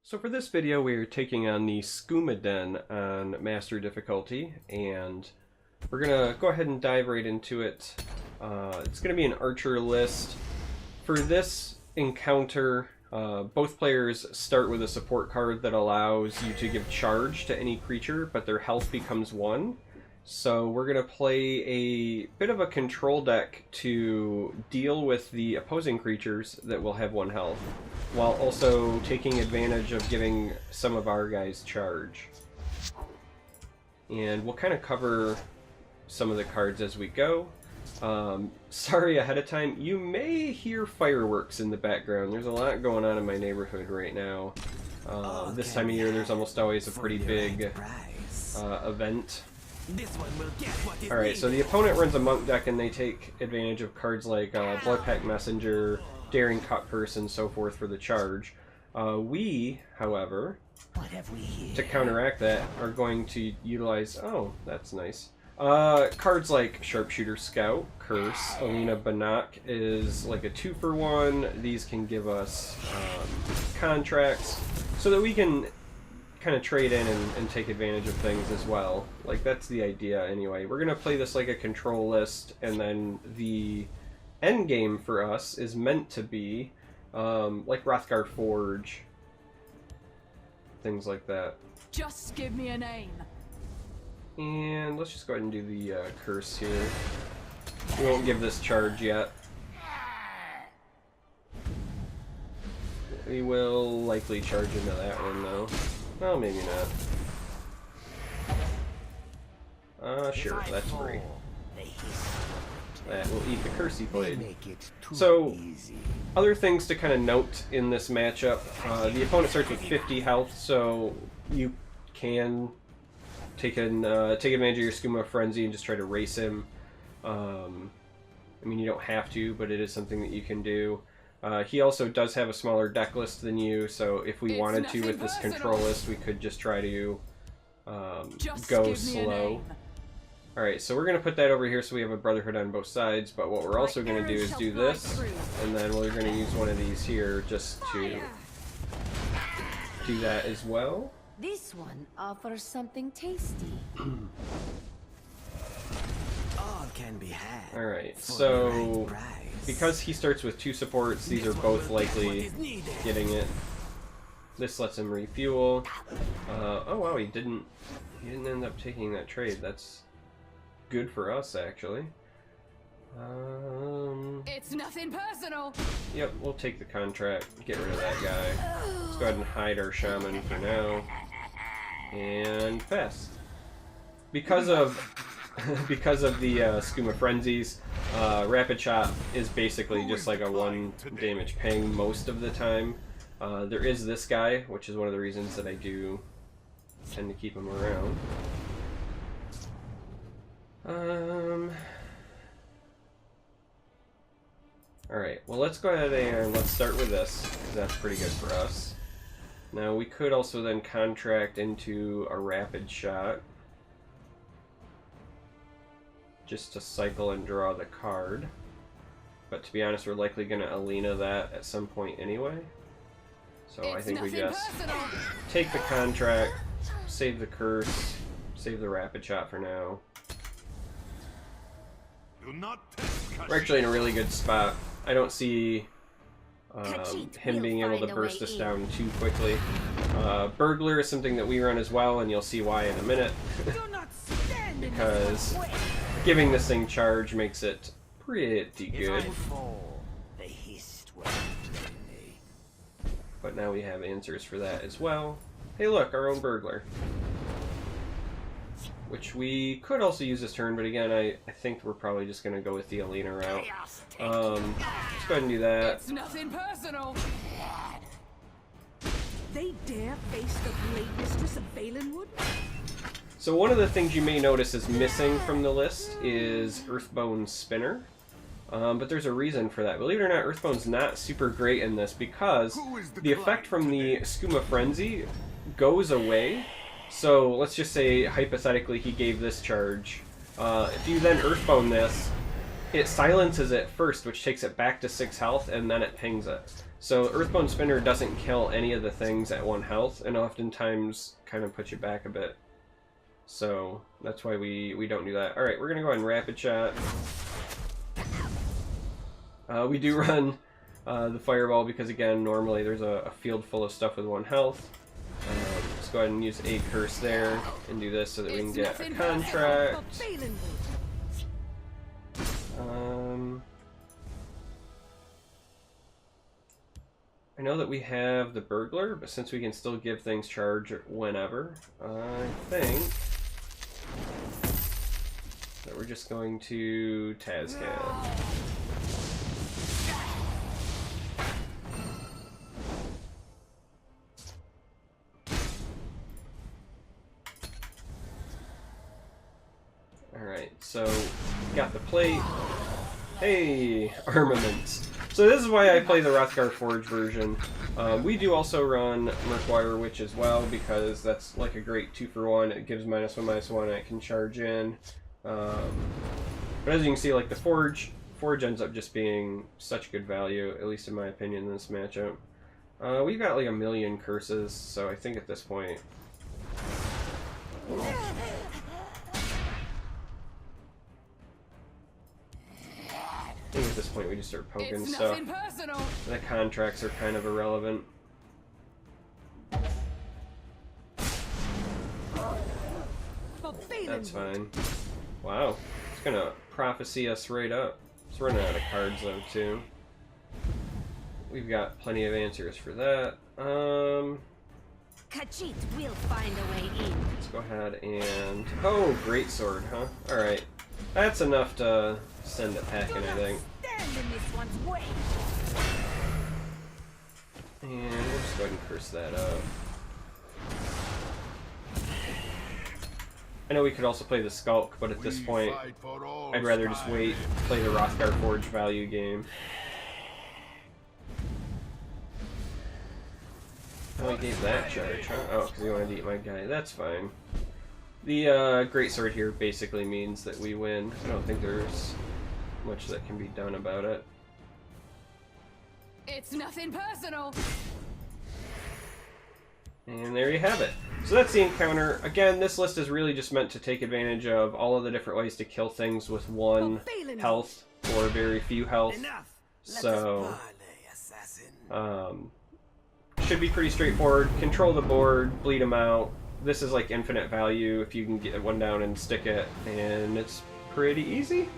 So for this video, we're taking on the Skooma Den on Master difficulty, and we're going to go ahead and dive right into it. It's going to be an archer list. For this encounter, both players start with a support card that allows you to give charge to any creature, but their health becomes 1. So we're going to play a bit of a control deck to deal with the opposing creatures that will have 1 health, while also taking advantage of giving some of our guys charge. And we'll kind of cover some of the cards as we go. Sorry ahead of time, you may hear fireworks in the background. There's a lot going on in my neighborhood right now. This time of year there's almost always a pretty big event. Alright, so the opponent runs a monk deck and they take advantage of cards like Bloodpact Messenger, Daring Cutpurse, and so forth for the charge. We, however, to counteract that, are going to utilize... Oh, that's nice. Cards like Sharpshooter Scout, Curse, Alina Banach is like a 2-for-1. These can give us contracts so that we can kind of trade in and take advantage of things as well. Like, that's the idea anyway. We're going to play this like a control list, and then the end game for us is meant to be like Wrathgar Forge, things like that. Just give me a name. And let's just go ahead and do the curse here. We won't give this charge yet. We will likely charge into that one though. Well, maybe not. Sure, that's free. That will eat the curse he played. So, other things to kind of note in this matchup. The opponent starts with 50 health, so you can take advantage of your Skooma Frenzy and just try to race him. I mean, you don't have to, but it is something that you can do. He also does have a smaller deck list than you, so if we wanted to with this control list, we could just try to go slow. Alright, so we're going to put that over here so we have a Brotherhood on both sides, but what we're also going to do is do this, and then we're going to use one of these here just to do that as well. This one offers something tasty. All can be had. Alright, so because he starts with 2 supports, these are both likely getting it. This lets him refuel. Oh wow, he didn't end up taking that trade. That's good for us, actually. It's nothing personal. Yep, we'll take the contract, get rid of that guy. Let's go ahead and hide our shaman for now. And pass. Because of the Skooma Frenzies, Rapid Shot is basically just like a 1 damage ping most of the time. There is this guy, which is one of the reasons that I do tend to keep him around. Alright, well let's go ahead and let's start with this, because that's pretty good for us. Now we could also then contract into a Rapid Shot, just to cycle and draw the card. But to be honest, we're likely going to Alina that at some point anyway. So I think we just take the contract, save the curse, save the Rapid Shot for now. We're actually in a really good spot. I don't see him being able to burst us down too quickly. Burglar is something that we run as well, and you'll see why in a minute. Because giving this thing charge makes it pretty good. But now we have answers for that as well. Hey look, our own burglar. Which we could also use this turn, but again, I think we're probably just going to go with the Alina route. Let's go ahead and do that. It's nothing personal. They dare face the blade mistress of Valenwood? So one of the things you may notice is missing from the list is Earthbone Spinner. But there's a reason for that. Believe it or not, Earthbone's not super great in this because the effect from the Skooma Frenzy goes away. So let's just say, hypothetically, he gave this charge. If you then Earthbone this, it silences it first, which takes it back to 6 health, and then it pings it. So Earthbone Spinner doesn't kill any of the things at 1 health, and oftentimes kind of puts you back a bit. So that's why we don't do that. Alright, we're going to go ahead and Rapid Shot. We do run the Fireball because, again, normally there's a field full of stuff with 1 health. Let's go ahead and use a curse there and do this so that we can get a contract. I know that we have the Burglar, but since we can still give things charge whenever, I think that we're just going to Tazcan. Alright, so got the plate. Hey, armaments. So this is why I play the Rothgar Forge version. We do also run Murkwire Witch as well, because that's like a great 2-for-1. It gives -1/-1, and it can charge in. But as you can see, like the Forge ends up just being such good value, at least in my opinion, in this matchup. We've got like 1,000,000 curses, so I think at this point... I think at this point we just start poking stuff. The contracts are kind of irrelevant. That's fine. Wow, it's gonna prophecy us right up. It's running out of cards though too. We've got plenty of answers for that. Khajiit will find a way in. Let's go ahead and... Oh, Greatsword, huh? Alright. That's enough to send it packing, I think. Stand in this one's way. And we'll just go ahead and curse that up. I know we could also play the Skulk, but at this point, I'd rather just wait, play the Rothgar Forge value game. Oh, he gave that charge, huh? Oh, because he wanted to eat my guy. That's fine. The Greatsword here basically means that we win. I don't think there's much that can be done about it. It's nothing personal. And there you have it. So that's the encounter. Again, this list is really just meant to take advantage of all of the different ways to kill things with 1 health or very few health. So, should be pretty straightforward. Control the board, bleed them out. This is like infinite value if you can get one down and stick it, and it's pretty easy.